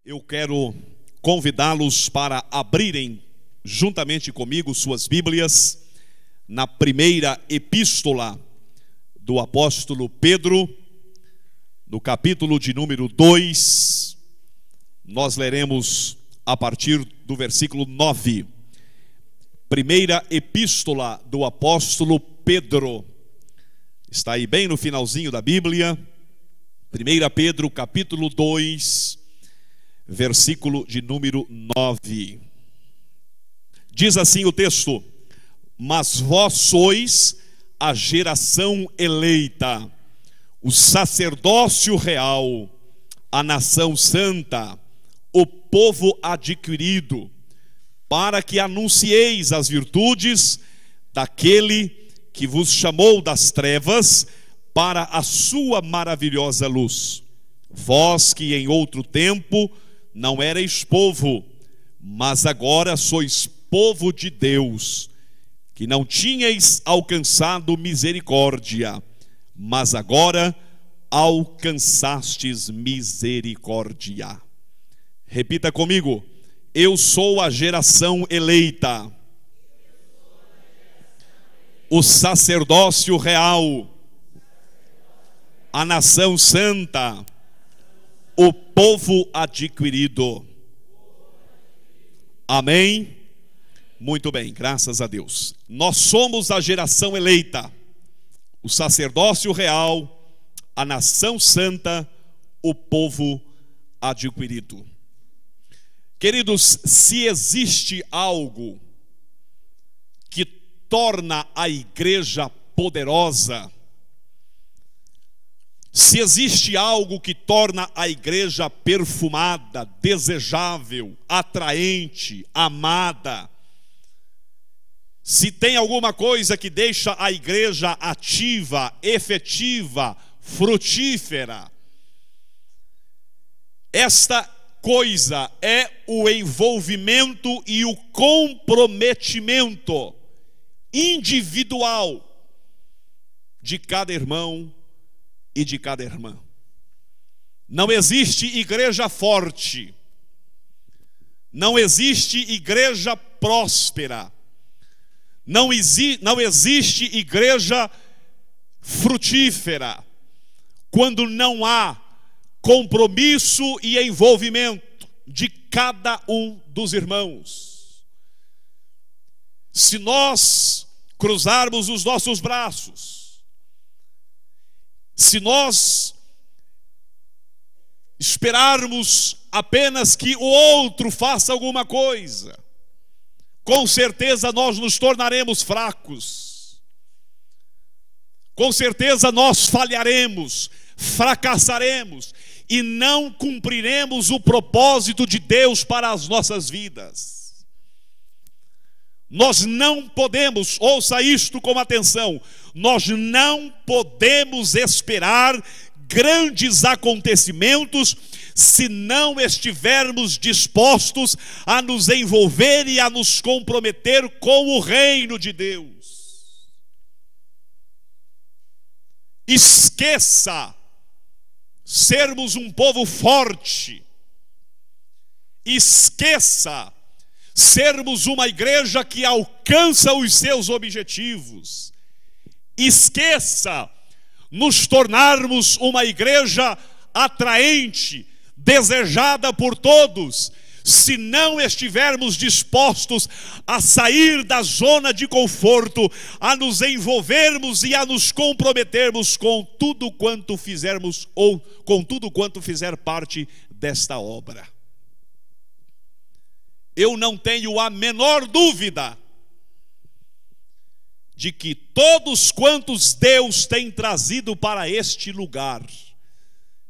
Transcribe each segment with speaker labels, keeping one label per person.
Speaker 1: Eu quero convidá-los para abrirem juntamente comigo suas Bíblias na primeira epístola do apóstolo Pedro, no capítulo de número 2, nós leremos a partir do versículo 9. Primeira epístola do apóstolo Pedro, está aí bem no finalzinho da Bíblia. 1 Pedro capítulo 2, versículo de número 9. Diz assim o texto: mas vós sois a geração eleita, o sacerdócio real, a nação santa, o povo adquirido, para que anuncieis as virtudes daquele que vos chamou das trevas para a sua maravilhosa luz. Vós que em outro tempo não erais povo, mas agora sois povo de Deus, que não tinhais alcançado misericórdia, mas agora alcançastes misericórdia. Repita comigo: eu sou a geração eleita, o sacerdócio real, a nação santa, o povo adquirido. Amém? Muito bem, graças a Deus. Nós somos a geração eleita, o sacerdócio real, a nação santa, o povo adquirido. Queridos, se existe algo que torna a igreja poderosa, se existe algo que torna a igreja perfumada, desejável, atraente, amada, se tem alguma coisa que deixa a igreja ativa, efetiva, frutífera, esta coisa é o envolvimento e o comprometimento individual de cada irmão e de cada irmã. Não existe igreja forte, não existe igreja próspera, não existe igreja frutífera quando não há compromisso e envolvimento de cada um dos irmãos. Se nós cruzarmos os nossos braços, se nós esperarmos apenas que o outro faça alguma coisa, com certeza nós nos tornaremos fracos, com certeza nós falharemos, fracassaremos e não cumpriremos o propósito de Deus para as nossas vidas. Nós não podemos, ouça isto com atenção, nós não podemos esperar grandes acontecimentos se não estivermos dispostos a nos envolver e a nos comprometer com o reino de Deus. Esqueça sermos um povo forte, esqueça sermos uma igreja que alcança os seus objetivos, esqueça nos tornarmos uma igreja atraente, desejada por todos, se não estivermos dispostos a sair da zona de conforto, a nos envolvermos e a nos comprometermos com tudo quanto fizermos ou com tudo quanto fizer parte desta obra. Eu não tenho a menor dúvida de que todos quantos Deus tem trazido para este lugar,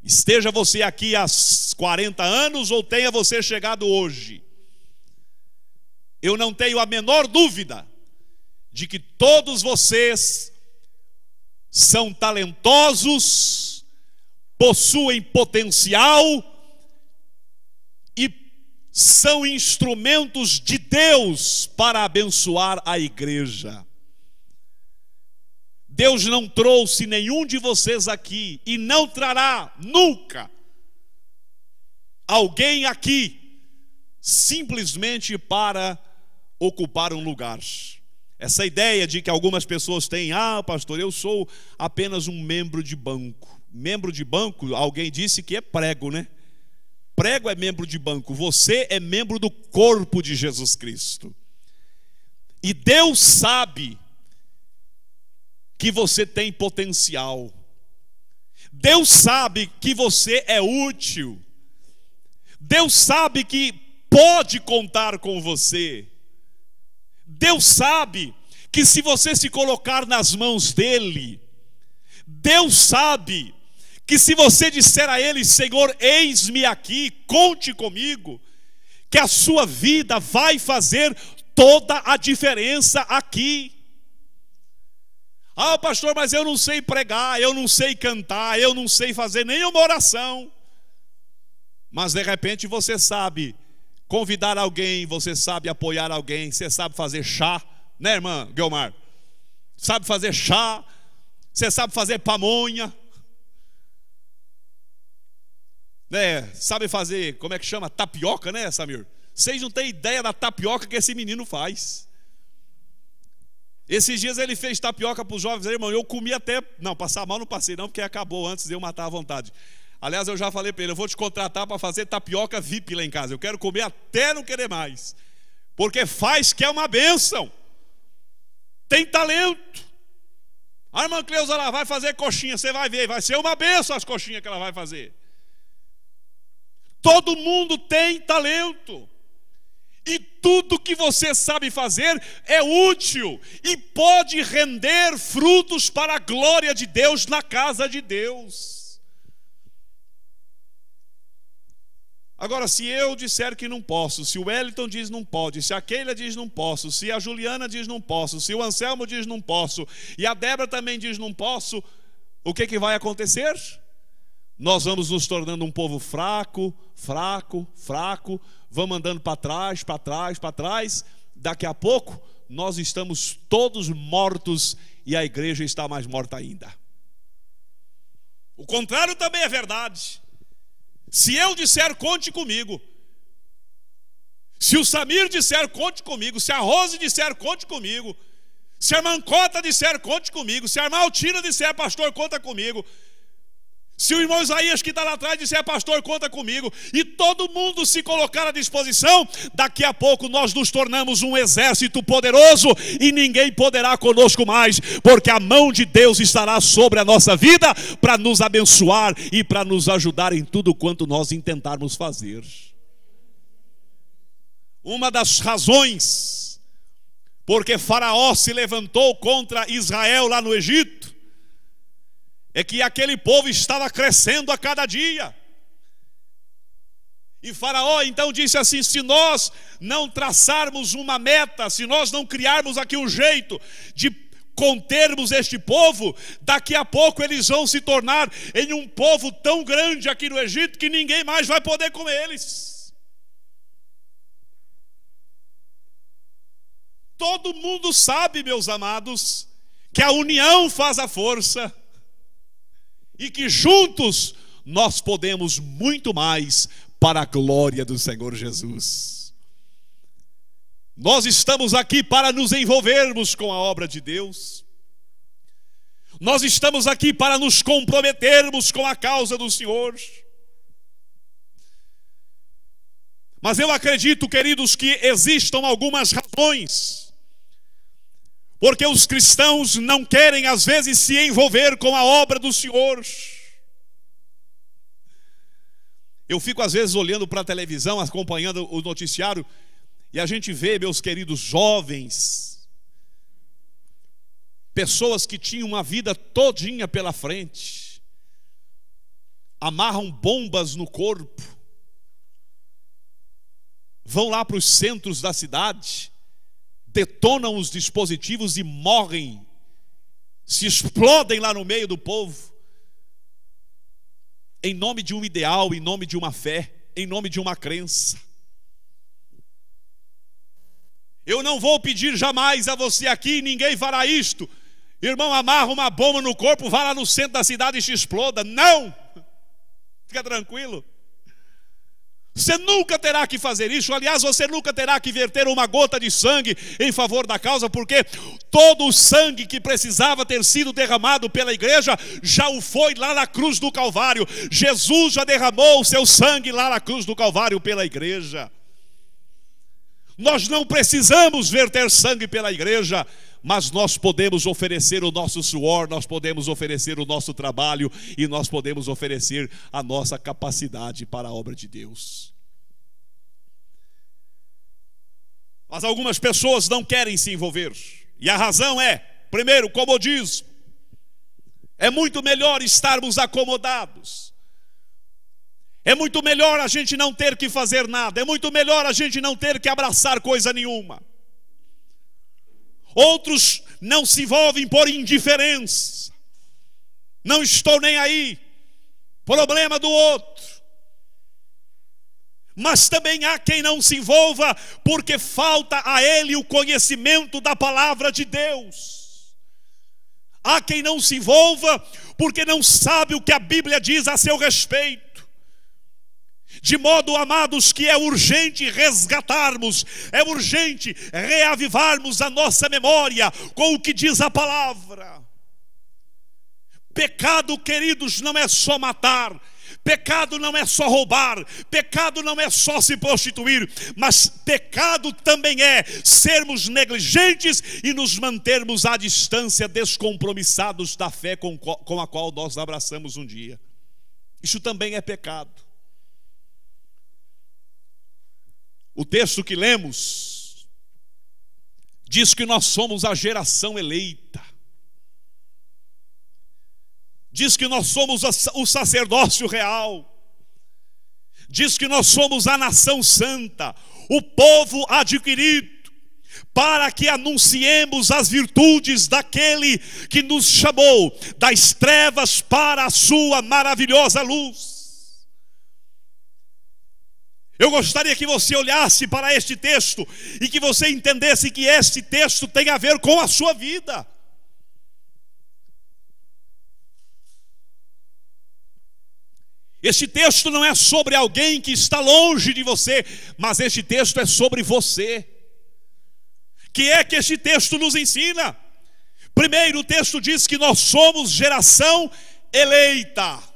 Speaker 1: esteja você aqui há 40 anos ou tenha você chegado hoje, eu não tenho a menor dúvida de que todos vocês são talentosos, possuem potencial e são instrumentos de Deus para abençoar a igreja. Deus não trouxe nenhum de vocês aqui e não trará nunca alguém aqui simplesmente para ocupar um lugar. Essa ideia de que algumas pessoas têm: pastor, eu sou apenas um membro de banco. Membro de banco, alguém disse que é prego, né? Prego é membro de banco. Você é membro do corpo de Jesus Cristo. E Deus sabe que você tem potencial. Deus sabe que você é útil. Deus sabe que pode contar com você. Deus sabe que se você se colocar nas mãos dele, Deus sabe que se você disser a ele: Senhor, eis-me aqui, conte comigo, que a sua vida vai fazer toda a diferença aqui. Pastor, mas eu não sei pregar, eu não sei cantar, eu não sei fazer nenhuma oração. Mas de repente você sabe convidar alguém, você sabe apoiar alguém, você sabe fazer chá, né, irmã Guilmar? Sabe fazer chá, você sabe fazer pamonha, né? Sabe fazer, como é que chama? Tapioca, né, Samir? Vocês não têm ideia da tapioca que esse menino faz. Esses dias ele fez tapioca para os jovens, irmão, eu comi até, não, passar mal não passei não, porque acabou antes de eu matar à vontade. Aliás, eu já falei para ele: eu vou te contratar para fazer tapioca VIP lá em casa. Eu quero comer até não querer mais, porque faz que é uma bênção. Tem talento. A irmã Cleusa lá vai fazer coxinha, você vai ver, vai ser uma bênção as coxinhas que ela vai fazer. Todo mundo tem talento. E tudo que você sabe fazer é útil e pode render frutos para a glória de Deus na casa de Deus. Agora, se eu disser que não posso, se o Wellington diz não pode, se a Keila diz não posso, se a Juliana diz não posso, se o Anselmo diz não posso, e a Débora também diz não posso, o que vai acontecer? Nós vamos nos tornando um povo fraco, vamos andando para trás, daqui a pouco nós estamos todos mortos e a igreja está mais morta ainda. O contrário também é verdade. Se eu disser conte comigo, se o Samir disser conte comigo, se a Rose disser conte comigo, se a irmã Cota disser conte comigo, se a irmã Altina disser pastor conta comigo, se o irmão Isaías que está lá atrás disser pastor conta comigo, e todo mundo se colocar à disposição, daqui a pouco nós nos tornamos um exército poderoso e ninguém poderá conosco mais, porque a mão de Deus estará sobre a nossa vida para nos abençoar e para nos ajudar em tudo quanto nós intentarmos fazer. Uma das razões porque Faraó se levantou contra Israel lá no Egito é que aquele povo estava crescendo a cada dia. E Faraó então disse assim: se nós não traçarmos uma meta, se nós não criarmos aqui um jeito de contermos este povo, daqui a pouco eles vão se tornar em um povo tão grande aqui no Egito que ninguém mais vai poder com eles. Todo mundo sabe, meus amados, que a união faz a força e que juntos nós podemos muito mais para a glória do Senhor Jesus. Nós estamos aqui para nos envolvermos com a obra de Deus. Nós estamos aqui para nos comprometermos com a causa do Senhor. Mas eu acredito, queridos, que existam algumas razões porque os cristãos não querem às vezes se envolver com a obra do Senhor. Eu fico às vezes olhando para a televisão, acompanhando o noticiário, e a gente vê, meus queridos jovens, pessoas que tinham uma vida todinha pela frente, amarram bombas no corpo, vão lá para os centros da cidade, detonam os dispositivos e morrem, se explodem lá no meio do povo, em nome de um ideal, em nome de uma fé, em nome de uma crença. Eu não vou pedir jamais a você aqui, ninguém fará isto: irmão, amarra uma bomba no corpo, vá lá no centro da cidade e se exploda. Não! Fica tranquilo. Você nunca terá que fazer isso. Aliás, você nunca terá que verter uma gota de sangue em favor da causa, porque todo o sangue que precisava ter sido derramado pela igreja já o foi lá na cruz do Calvário. Jesus já derramou o seu sangue lá na cruz do Calvário pela igreja. Nós não precisamos verter sangue pela igreja, mas nós podemos oferecer o nosso suor, nós podemos oferecer o nosso trabalho e nós podemos oferecer a nossa capacidade para a obra de Deus. Mas algumas pessoas não querem se envolver, e a razão é, primeiro, comodismo. É muito melhor estarmos acomodados. É muito melhor a gente não ter que fazer nada. É muito melhor a gente não ter que abraçar coisa nenhuma. Outros não se envolvem por indiferença. Não estou nem aí. Problema do outro. Mas também há quem não se envolva porque falta a ele o conhecimento da palavra de Deus. Há quem não se envolva porque não sabe o que a Bíblia diz a seu respeito. De modo, amados, que é urgente resgatarmos, é urgente reavivarmos a nossa memória com o que diz a palavra. Pecado, queridos, não é só matar, pecado não é só roubar, pecado não é só se prostituir, mas pecado também é sermos negligentes e nos mantermos à distância, descompromissados da fé com a qual nós abraçamos um dia. Isso também é pecado. O texto que lemos diz que nós somos a geração eleita. Diz que nós somos o sacerdócio real. Diz que nós somos a nação santa, o povo adquirido, para que anunciemos as virtudes daquele que nos chamou das trevas para a sua maravilhosa luz. Eu gostaria que você olhasse para este texto e que você entendesse que este texto tem a ver com a sua vida. Este texto não é sobre alguém que está longe de você, mas este texto é sobre você. Que é que este texto nos ensina? Primeiro, o texto diz que nós somos geração eleita.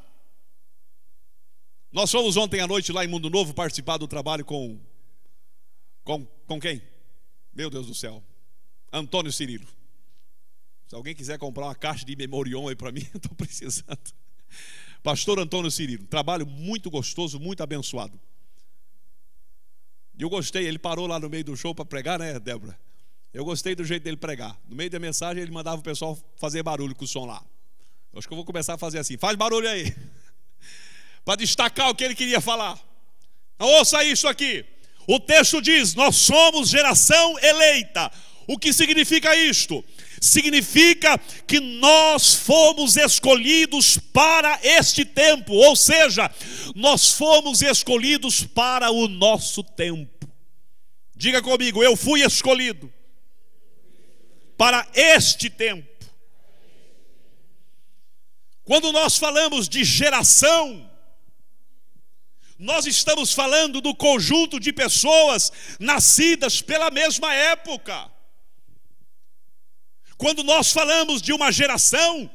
Speaker 1: Nós fomos ontem à noite lá em Mundo Novo participar do trabalho com quem? Meu Deus do céu, Antônio Cirilo. Se alguém quiser comprar uma caixa de Memorion aí para mim, eu estou precisando. Pastor Antônio Cirilo, trabalho muito gostoso, muito abençoado. Eu gostei, ele parou lá no meio do show para pregar, né, Débora? Eu gostei do jeito dele pregar. No meio da mensagem ele mandava o pessoal fazer barulho com o som lá. Eu acho que eu vou começar a fazer assim, faz barulho aí, para destacar o que ele queria falar. Ouça isso aqui. O texto diz: nós somos geração eleita. O que significa isto? Significa que nós fomos escolhidos para este tempo. Ou seja, nós fomos escolhidos para o nosso tempo. Diga comigo: eu fui escolhido para este tempo. Quando nós falamos de geração, nós estamos falando do conjunto de pessoas nascidas pela mesma época. Quando nós falamos de uma geração,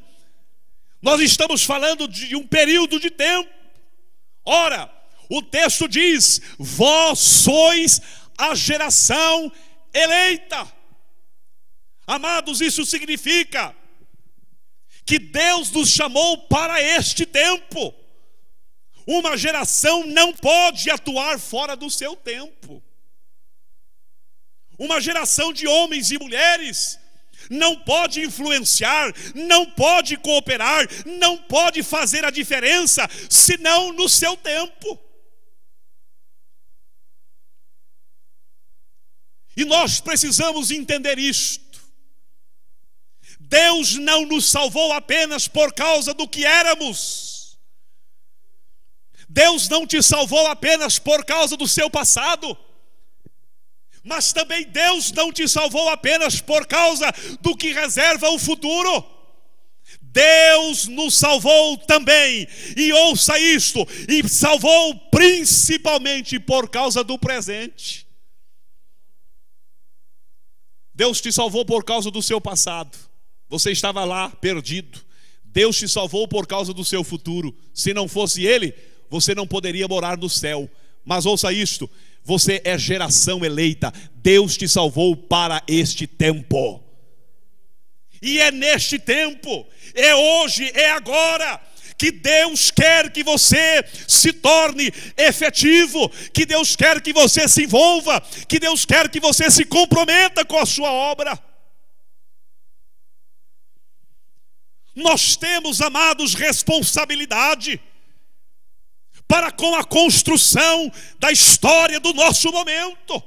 Speaker 1: nós estamos falando de um período de tempo. Ora, o texto diz: vós sois a geração eleita. Amados, isso significa que Deus nos chamou para este tempo. Uma geração não pode atuar fora do seu tempo. Uma geração de homens e mulheres não pode influenciar, não pode cooperar, não pode fazer a diferença, senão no seu tempo. E nós precisamos entender isto. Deus não nos salvou apenas por causa do que éramos. Deus não te salvou apenas por causa do seu passado. Mas também Deus não te salvou apenas por causa do que reserva o futuro. Deus nos salvou também, e ouça isto, e salvou principalmente por causa do presente. Deus te salvou por causa do seu passado, você estava lá perdido. Deus te salvou por causa do seu futuro. Se não fosse Ele, você não poderia morar no céu. Mas ouça isto, você é geração eleita. Deus te salvou para este tempo. E é neste tempo, é hoje, é agora, que Deus quer que você se torne efetivo, que Deus quer que você se envolva, que Deus quer que você se comprometa com a sua obra. Nós temos, amados, responsabilidade para com a construção da história do nosso momento.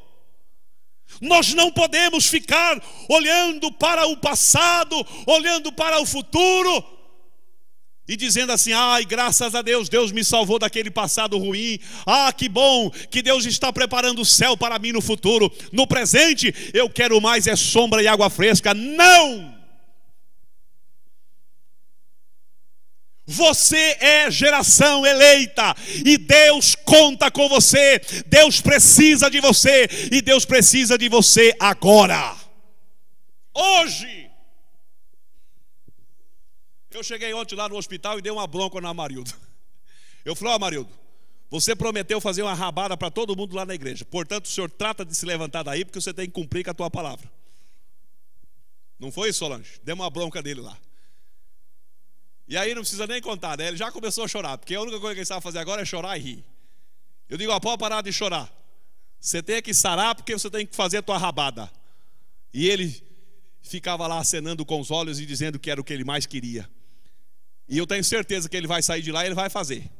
Speaker 1: Nós não podemos ficar olhando para o passado, olhando para o futuro e dizendo assim: ai, graças a Deus, Deus me salvou daquele passado ruim. Ah, que bom, que Deus está preparando o céu para mim no futuro. No presente, eu quero mais é sombra e água fresca. Não! Você é geração eleita e Deus conta com você. Deus precisa de você e Deus precisa de você agora, hoje. Eu cheguei ontem lá no hospital e dei uma bronca na Amarildo. Eu falei: ó, Amarildo, você prometeu fazer uma rabada para todo mundo lá na igreja, portanto o senhor trata de se levantar daí, porque você tem que cumprir com a tua palavra. Não foi isso, Solange? Deu uma bronca dele lá. E aí não precisa nem contar, né? Ele já começou a chorar, porque a única coisa que ele sabe fazer agora é chorar e rir. Eu digo: ó, pode parar de chorar. Você tem que sarar, porque você tem que fazer a tua rabada. E ele ficava lá acenando com os olhos e dizendo que era o que ele mais queria. E eu tenho certeza que ele vai sair de lá e ele vai fazer.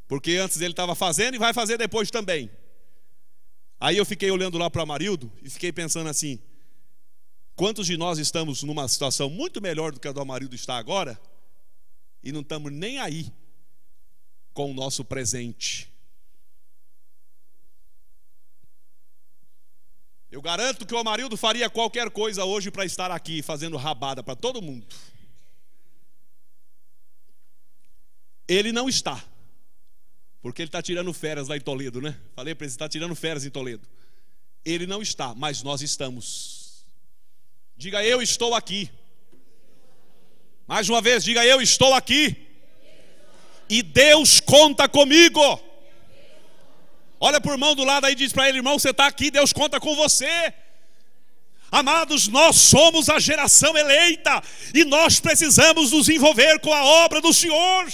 Speaker 1: Porque antes ele estava fazendo e vai fazer depois também. Aí eu fiquei olhando lá para o Amarildo e fiquei pensando assim: quantos de nós estamos numa situação muito melhor do que a do Amarildo está agora e não estamos nem aí com o nosso presente? Eu garanto que o Amarildo faria qualquer coisa hoje para estar aqui fazendo rabada para todo mundo. Ele não está, porque ele está tirando férias lá em Toledo, né? Falei para ele: está tirando férias em Toledo. Ele não está, mas nós estamos. Diga: eu estou aqui. Mais uma vez, diga: eu estou aqui. E Deus conta comigo. Olha para o irmão do lado aí e diz para ele: irmão, você está aqui, Deus conta com você. Amados, nós somos a geração eleita e nós precisamos nos envolver com a obra do Senhor.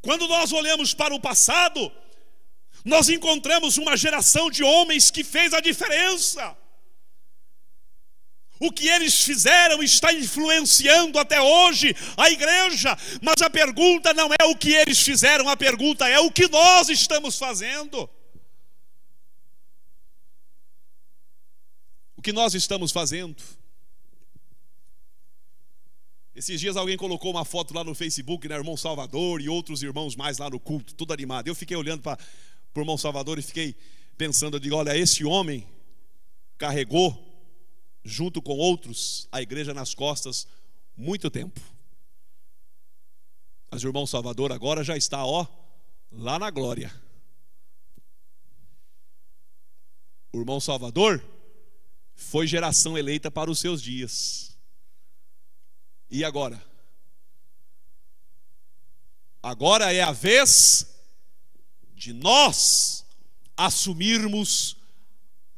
Speaker 1: Quando nós olhamos para o passado, nós encontramos uma geração de homens que fez a diferença. O que eles fizeram está influenciando até hoje a igreja. Mas a pergunta não é o que eles fizeram, a pergunta é o que nós estamos fazendo. O que nós estamos fazendo? Esses dias alguém colocou uma foto lá no Facebook, né, irmão Salvador e outros irmãos mais lá no culto, tudo animado. Eu fiquei olhando para o irmão Salvador e fiquei pensando, eu digo: olha, esse homem carregou junto com outros a igreja nas costas muito tempo. Mas o irmão Salvador agora já está, ó, lá na glória. O irmão Salvador foi geração eleita para os seus dias. E agora? Agora é a vez de nós assumirmos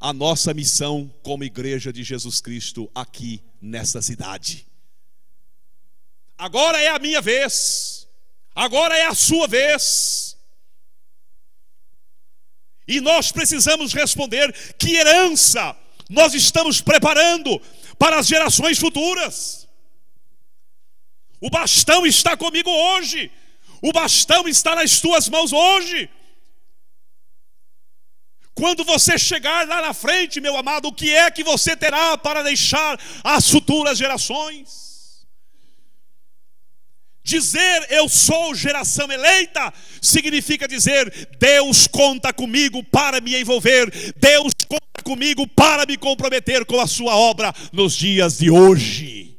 Speaker 1: a nossa missão como igreja de Jesus Cristo aqui nesta cidade. Agora é a minha vez. Agora é a sua vez. E nós precisamos responder: que herança nós estamos preparando para as gerações futuras? O bastão está comigo hoje. O bastão está nas tuas mãos hoje. Quando você chegar lá na frente, meu amado, o que é que você terá para deixar às futuras gerações? Dizer eu sou geração eleita significa dizer Deus conta comigo para me envolver, Deus conta comigo para me comprometer com a sua obra nos dias de hoje.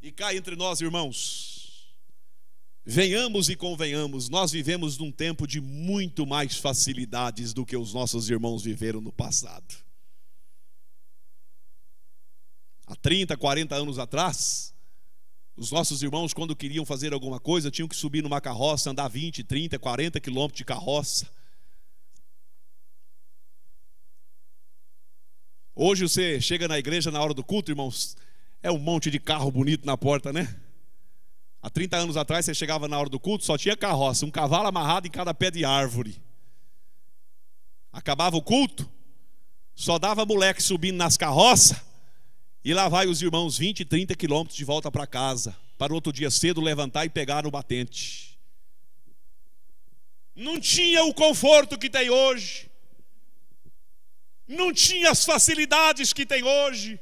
Speaker 1: E cá entre nós, irmãos, venhamos e convenhamos, nós vivemos num tempo de muito mais facilidades do que os nossos irmãos viveram no passado. Há 30, 40 anos atrás, os nossos irmãos, quando queriam fazer alguma coisa, tinham que subir numa carroça, andar 20, 30, 40 quilômetros de carroça. Hoje você chega na igreja na hora do culto, irmãos, é um monte de carro bonito na porta, né? Há 30 anos atrás você chegava na hora do culto, só tinha carroça, um cavalo amarrado em cada pé de árvore. Acabava o culto, só dava moleque subindo nas carroças, e lá vai os irmãos 20, 30 quilômetros de volta para casa, para outro dia cedo levantar e pegar no batente. Não tinha o conforto que tem hoje, não tinha as facilidades que tem hoje,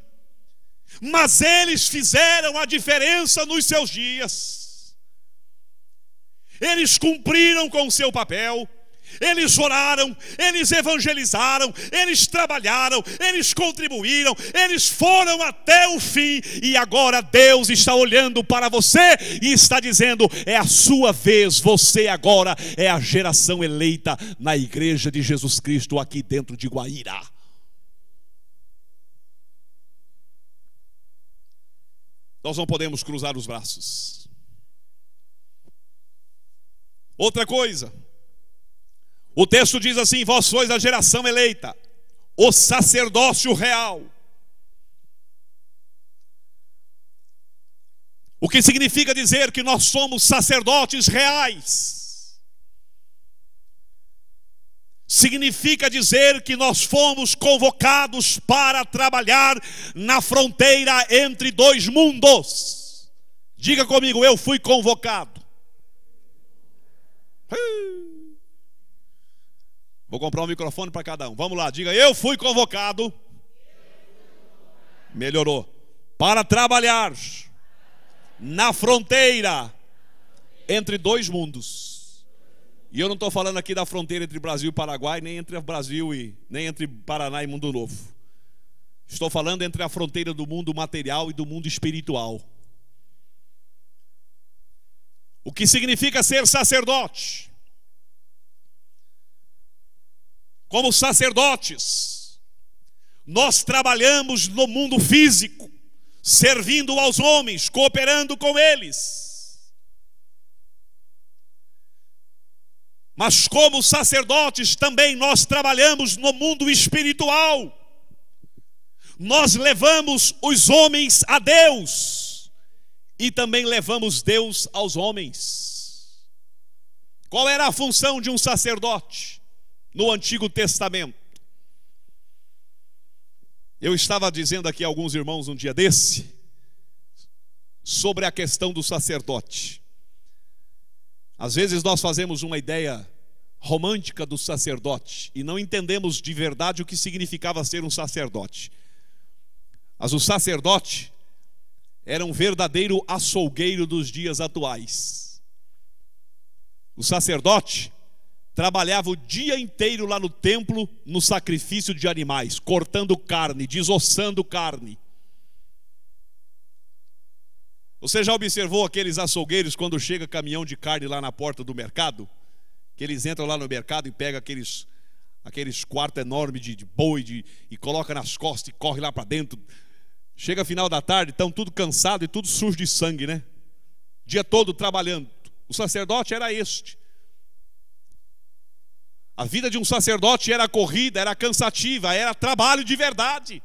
Speaker 1: mas eles fizeram a diferença nos seus dias. Eles cumpriram com o seu papel. Eles oraram, eles evangelizaram, eles trabalharam, eles contribuíram, eles foram até o fim. E agora Deus está olhando para você e está dizendo: é a sua vez, você agora é a geração eleita na igreja de Jesus Cristo aqui dentro de Guaíra. Nós não podemos cruzar os braços. Outra coisa, o texto diz assim: vós sois a geração eleita, o sacerdócio real. O que significa dizer que nós somos sacerdotes reais? Significa dizer que nós fomos convocados para trabalhar na fronteira entre dois mundos. Diga comigo: eu fui convocado. Vou comprar um microfone para cada um. Vamos lá, diga: eu fui convocado. Melhorou. Para trabalhar na fronteira entre dois mundos. E eu não estou falando aqui da fronteira entre Brasil e Paraguai, nem entre nem entre Paraná e Mundo Novo. Estou falando entre a fronteira do mundo material e do mundo espiritual. O que significa ser sacerdote? Como sacerdotes, nós trabalhamos no mundo físico, servindo aos homens, cooperando com eles. Mas como sacerdotes também nós trabalhamos no mundo espiritual. Nós levamos os homens a Deus e também levamos Deus aos homens. Qual era a função de um sacerdote no Antigo Testamento? Eu estava dizendo aqui a alguns irmãos um dia desse sobre a questão do sacerdote. Às vezes nós fazemos uma ideia romântica do sacerdote e não entendemos de verdade o que significava ser um sacerdote. Mas o sacerdote era um verdadeiro açougueiro dos dias atuais. O sacerdote trabalhava o dia inteiro lá no templo, no sacrifício de animais, cortando carne, desossando carne. Você já observou aqueles açougueiros quando chega caminhão de carne lá na porta do mercado? Que eles entram lá no mercado e pegam aqueles quartos enormes de boi e coloca nas costas e corre lá para dentro. Chega final da tarde, estão tudo cansado e tudo sujo de sangue, né? Dia todo trabalhando. O sacerdote era este. A vida de um sacerdote era corrida, era cansativa, era trabalho de verdade.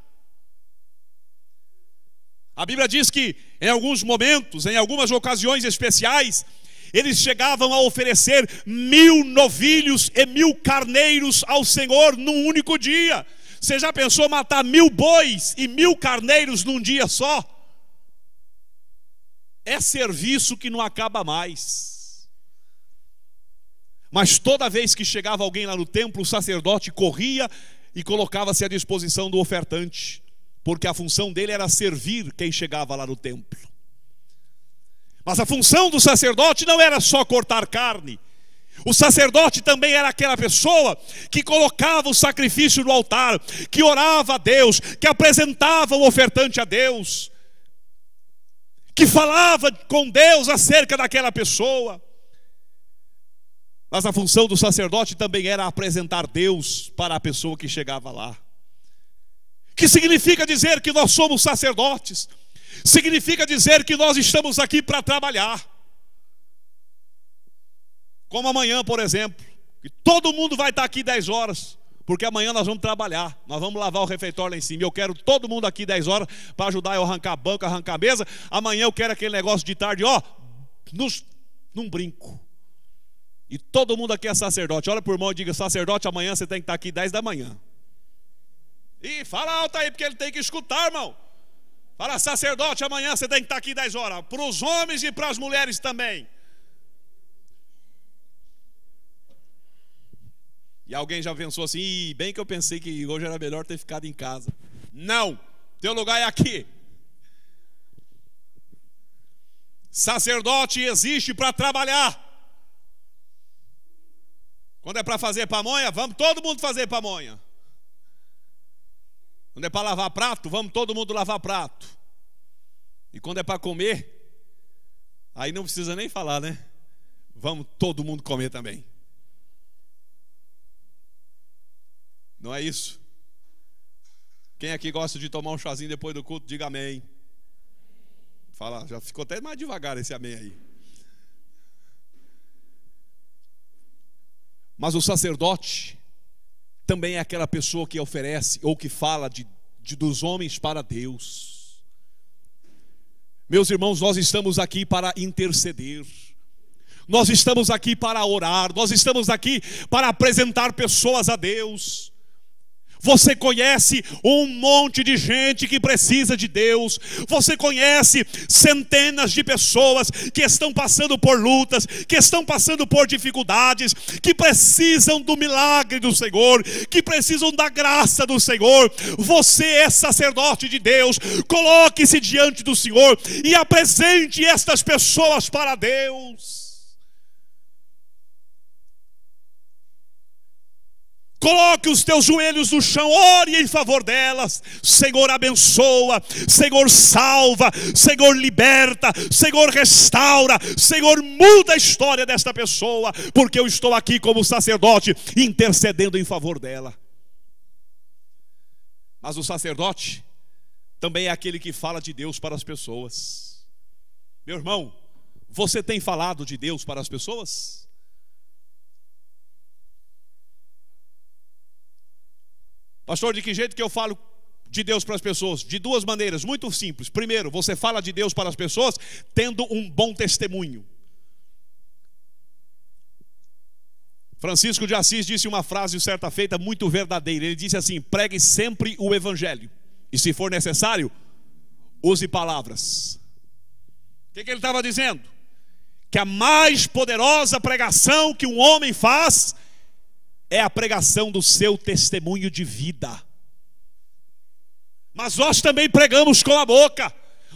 Speaker 1: A Bíblia diz que em alguns momentos, em algumas ocasiões especiais, eles chegavam a oferecer 1000 novilhos e 1000 carneiros ao Senhor num único dia. Você já pensou matar 1000 bois e 1000 carneiros num dia só? É serviço que não acaba mais. Mas toda vez que chegava alguém lá no templo, o sacerdote corria e colocava-se à disposição do ofertante, porque a função dele era servir quem chegava lá no templo. Mas a função do sacerdote não era só cortar carne. O sacerdote também era aquela pessoa que colocava o sacrifício no altar, que orava a Deus, que apresentava o ofertante a Deus, que falava com Deus acerca daquela pessoa. Mas a função do sacerdote também era apresentar Deus para a pessoa que chegava lá. Que significa dizer que nós somos sacerdotes? Significa dizer que nós estamos aqui para trabalhar. Como amanhã, por exemplo, que todo mundo vai estar aqui 10 horas, porque amanhã nós vamos trabalhar, nós vamos lavar o refeitório lá em cima. Eu quero todo mundo aqui 10 horas para ajudar eu a arrancar banco, arrancar mesa. Amanhã eu quero aquele negócio de tarde, num brinco. E todo mundo aqui é sacerdote. Olha para o irmão e diga: sacerdote, amanhã você tem que estar aqui 10 da manhã. E fala alto aí, porque ele tem que escutar, irmão. Fala: sacerdote, amanhã você tem que estar aqui 10 horas. Para os homens e para as mulheres também. E alguém já pensou assim: bem que eu pensei que hoje era melhor ter ficado em casa. Não, teu lugar é aqui. Sacerdote existe para trabalhar. Quando é para fazer pamonha, vamos todo mundo fazer pamonha. Quando é para lavar prato, vamos todo mundo lavar prato. E quando é para comer, aí não precisa nem falar, né? Vamos todo mundo comer também. Não é isso? Quem aqui gosta de tomar um chazinho depois do culto, diga amém. Fala, já ficou até mais devagar esse amém aí. Mas o sacerdote também é aquela pessoa que oferece ou que fala dos homens para Deus. Meus irmãos, nós estamos aqui para interceder. Nós estamos aqui para orar. Nós estamos aqui para apresentar pessoas a Deus. Você conhece um monte de gente que precisa de Deus. Você conhece centenas de pessoas que estão passando por lutas, que estão passando por dificuldades, que precisam do milagre do Senhor, que precisam da graça do Senhor. Você é sacerdote de Deus. Coloque-se diante do Senhor e apresente estas pessoas para Deus. Coloque os teus joelhos no chão, ore em favor delas. Senhor, abençoa, Senhor, salva, Senhor, liberta, Senhor, restaura, Senhor, muda a história desta pessoa, porque eu estou aqui como sacerdote intercedendo em favor dela. Mas o sacerdote também é aquele que fala de Deus para as pessoas. Meu irmão, você tem falado de Deus para as pessoas? Pastor, de que jeito que eu falo de Deus para as pessoas? De duas maneiras, muito simples. Primeiro, você fala de Deus para as pessoas tendo um bom testemunho. Francisco de Assis disse uma frase certa feita muito verdadeira. Ele disse assim: pregue sempre o evangelho, e se for necessário, use palavras. O que ele estava dizendo? Que a mais poderosa pregação que um homem faz é a pregação do seu testemunho de vida. Mas nós também pregamos com a boca,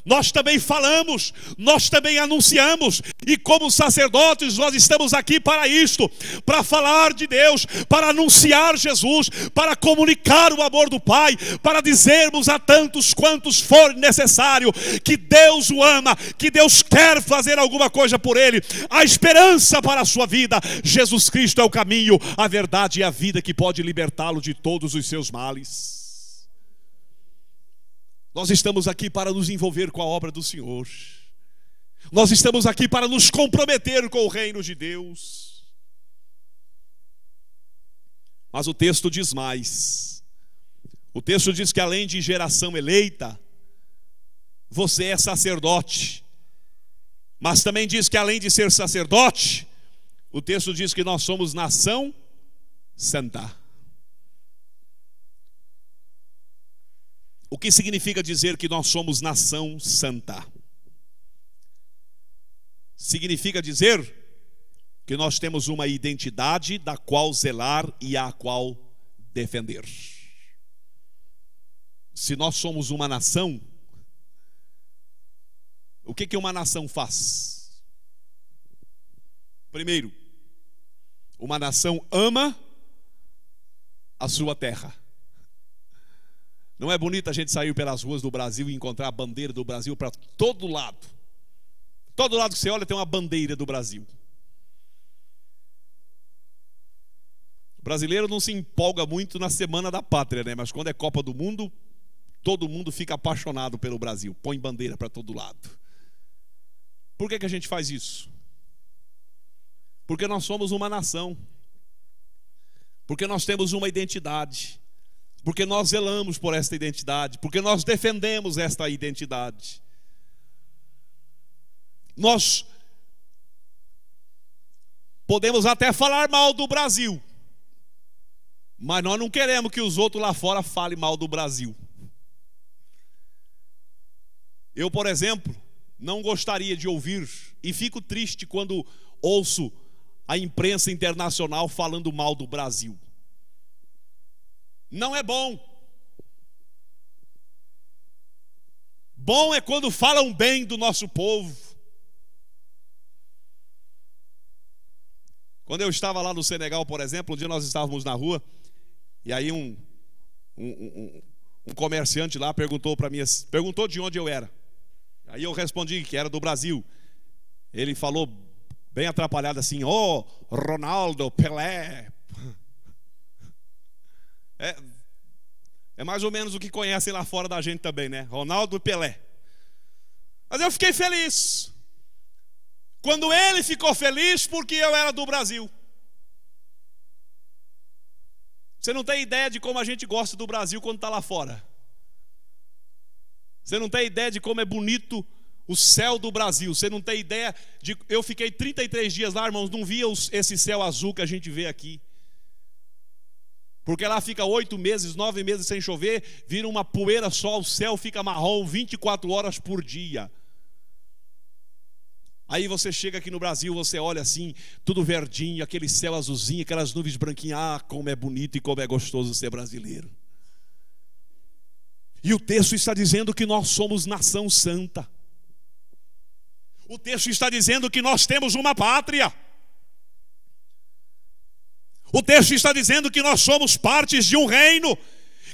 Speaker 1: nós também falamos, nós também anunciamos. E como sacerdotes nós estamos aqui para isto, para falar de Deus, para anunciar Jesus, para comunicar o amor do Pai, para dizermos a tantos quantos for necessário que Deus o ama, que Deus quer fazer alguma coisa por ele, a esperança para a sua vida. Jesus Cristo é o caminho, a verdade e a vida que pode libertá-lo de todos os seus males. Nós estamos aqui para nos envolver com a obra do Senhor. Nós estamos aqui para nos comprometer com o reino de Deus. Mas o texto diz mais. O texto diz que além de geração eleita, você é sacerdote. Mas também diz que além de ser sacerdote, o texto diz que nós somos nação santa. O que significa dizer que nós somos nação santa? Significa dizer que nós temos uma identidade da qual zelar e a qual defender. Se nós somos uma nação, o que uma nação faz? Primeiro, uma nação ama a sua terra. Não é bonito a gente sair pelas ruas do Brasil e encontrar a bandeira do Brasil para todo lado? Todo lado que você olha tem uma bandeira do Brasil. O brasileiro não se empolga muito na Semana da Pátria, né? Mas quando é Copa do Mundo, todo mundo fica apaixonado pelo Brasil. Põe bandeira para todo lado. Por que a gente faz isso? Porque nós somos uma nação. Porque nós temos uma identidade. Porque nós zelamos por esta identidade. Porque nós defendemos esta identidade. Nós podemos até falar mal do Brasil, mas nós não queremos que os outros lá fora falem mal do Brasil. Eu, por exemplo, não gostaria de ouvir, e fico triste quando ouço a imprensa internacional falando mal do Brasil. Não é bom. Bom é quando falam bem do nosso povo. Quando eu estava lá no Senegal, por exemplo, um dia nós estávamos na rua, e aí um comerciante lá perguntou para mim, perguntou de onde eu era. Aí eu respondi que era do Brasil. Ele falou bem atrapalhado assim: "Oh, Ronaldo, Pelé". É mais ou menos o que conhecem lá fora da gente também, né? Ronaldo e Pelé. Mas eu fiquei feliz quando ele ficou feliz porque eu era do Brasil. Você não tem ideia de como a gente gosta do Brasil quando está lá fora. Você não tem ideia de como é bonito o céu do Brasil. Você não tem ideia de... Eu fiquei 33 dias lá, irmãos, não via esse céu azul que a gente vê aqui. Porque lá fica 8 meses, 9 meses sem chover, vira uma poeira só, o céu fica marrom 24 horas por dia. Aí você chega aqui no Brasil, você olha assim, tudo verdinho, aquele céu azulzinho, aquelas nuvens branquinhas. Ah, como é bonito e como é gostoso ser brasileiro. E o texto está dizendo que nós somos nação santa. O texto está dizendo que nós temos uma pátria. O texto está dizendo que nós somos partes de um reino,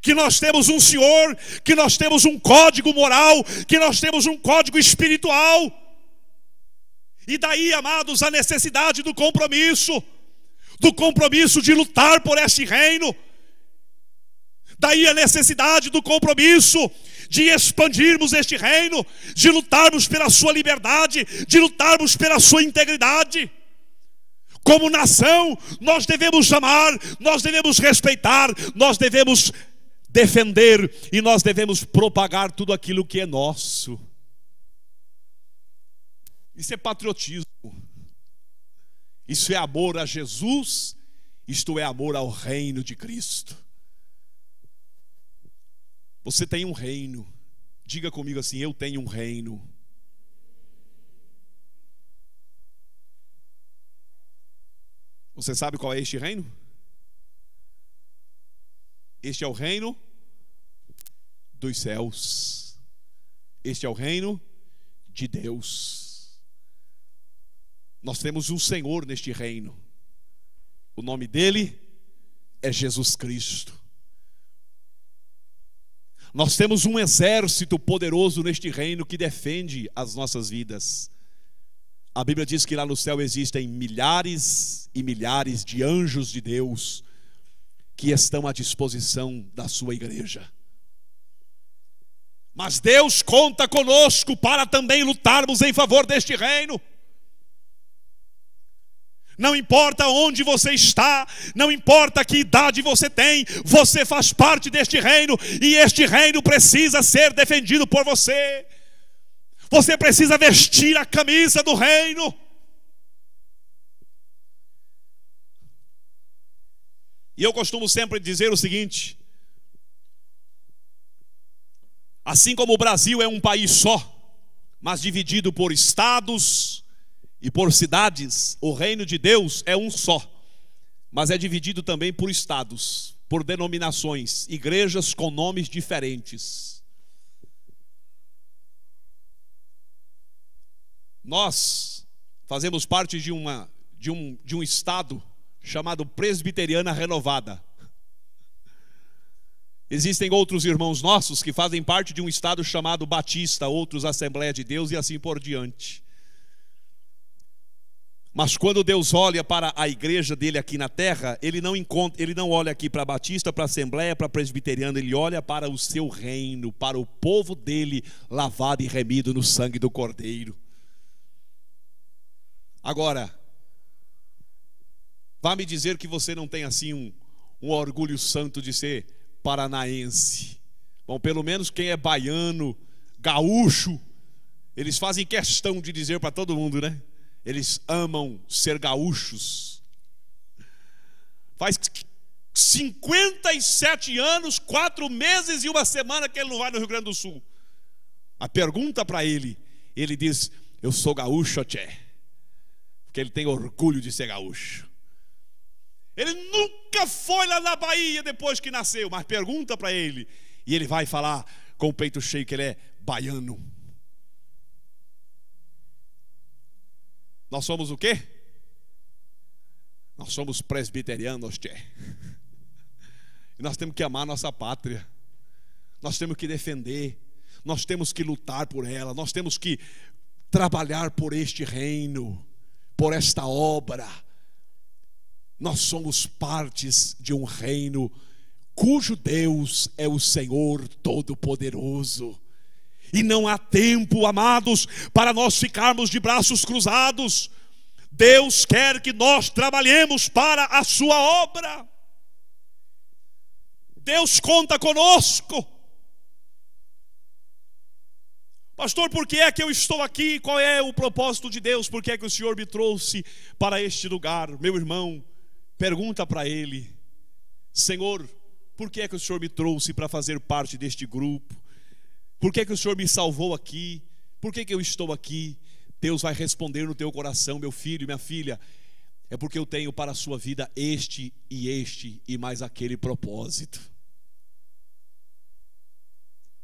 Speaker 1: que nós temos um Senhor, que nós temos um código moral, que nós temos um código espiritual. E daí, amados, a necessidade do compromisso de lutar por este reino. Daí a necessidade do compromisso de expandirmos este reino, de lutarmos pela sua liberdade, de lutarmos pela sua integridade. Como nação, nós devemos amar, nós devemos respeitar, nós devemos defender e nós devemos propagar tudo aquilo que é nosso. Isso é patriotismo. Isso é amor a Jesus, isto é amor ao reino de Cristo. Você tem um reino. Diga comigo assim: eu tenho um reino. Você sabe qual é este reino? Este é o reino dos céus. Este é o reino de Deus. Nós temos um Senhor neste reino. O nome dele é Jesus Cristo. Nós temos um exército poderoso neste reino que defende as nossas vidas. A Bíblia diz que lá no céu existem milhares e milhares de anjos de Deus que estão à disposição da sua igreja. Mas Deus conta conosco para também lutarmos em favor deste reino. Não importa onde você está, não importa que idade você tem, você faz parte deste reino e este reino precisa ser defendido por você. Você precisa vestir a camisa do reino. E eu costumo sempre dizer o seguinte: assim como o Brasil é um país só, mas dividido por estados e por cidades, o reino de Deus é um só, mas é dividido também por estados, por denominações, igrejas com nomes diferentes. Nós fazemos parte de de um estado chamado Presbiteriana Renovada. Existem outros irmãos nossos que fazem parte de um estado chamado Batista, outros Assembleia de Deus e assim por diante. Mas quando Deus olha para a igreja dele aqui na terra, ele não olha aqui para Batista, para Assembleia, para Presbiteriana, ele olha para o seu reino, para o povo dele, lavado e remido no sangue do Cordeiro. Agora, vá me dizer que você não tem assim um orgulho santo de ser paranaense. Bom, pelo menos quem é baiano, gaúcho, eles fazem questão de dizer para todo mundo, né? Eles amam ser gaúchos. Faz 57 anos, 4 meses e 1 semana que ele não vai no Rio Grande do Sul. A pergunta para ele, ele diz: eu sou gaúcho, tchê. Porque ele tem orgulho de ser gaúcho. Ele nunca foi lá na Bahia depois que nasceu, mas pergunta para ele, e ele vai falar com o peito cheio que ele é baiano. Nós somos o quê? Nós somos presbiterianos, tchê. E nós temos que amar nossa pátria. Nós temos que defender. Nós temos que lutar por ela. Nós temos que trabalhar por este reino, por esta obra. Nós somos partes de um reino cujo Deus é o Senhor Todo-Poderoso. E não há tempo, amados, para nós ficarmos de braços cruzados. Deus quer que nós trabalhemos para a sua obra. Deus conta conosco. Pastor, por que é que eu estou aqui? Qual é o propósito de Deus? Por que é que o Senhor me trouxe para este lugar? Meu irmão, pergunta para Ele: Senhor, por que é que o Senhor me trouxe para fazer parte deste grupo? Por que é que o Senhor me salvou aqui? Por que é que eu estou aqui? Deus vai responder no teu coração: meu filho, minha filha, é porque eu tenho para a sua vida este e mais aquele propósito.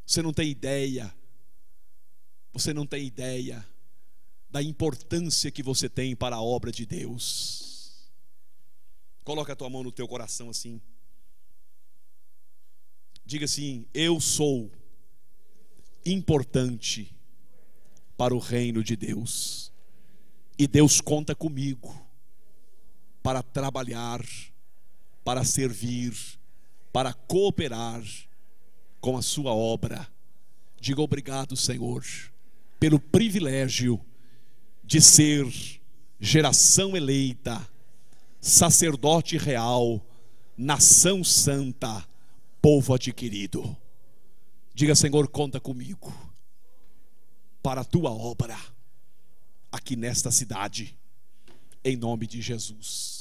Speaker 1: Você não tem ideia da importância que você tem para a obra de Deus. Coloca a tua mão no teu coração assim. Diga assim: eu sou importante para o reino de Deus, e Deus conta comigo para trabalhar, para servir, para cooperar com a sua obra. Diga obrigado, Senhor, pelo privilégio de ser geração eleita, sacerdote real, nação santa, povo adquirido. Diga: Senhor, conta comigo para a tua obra aqui nesta cidade, em nome de Jesus.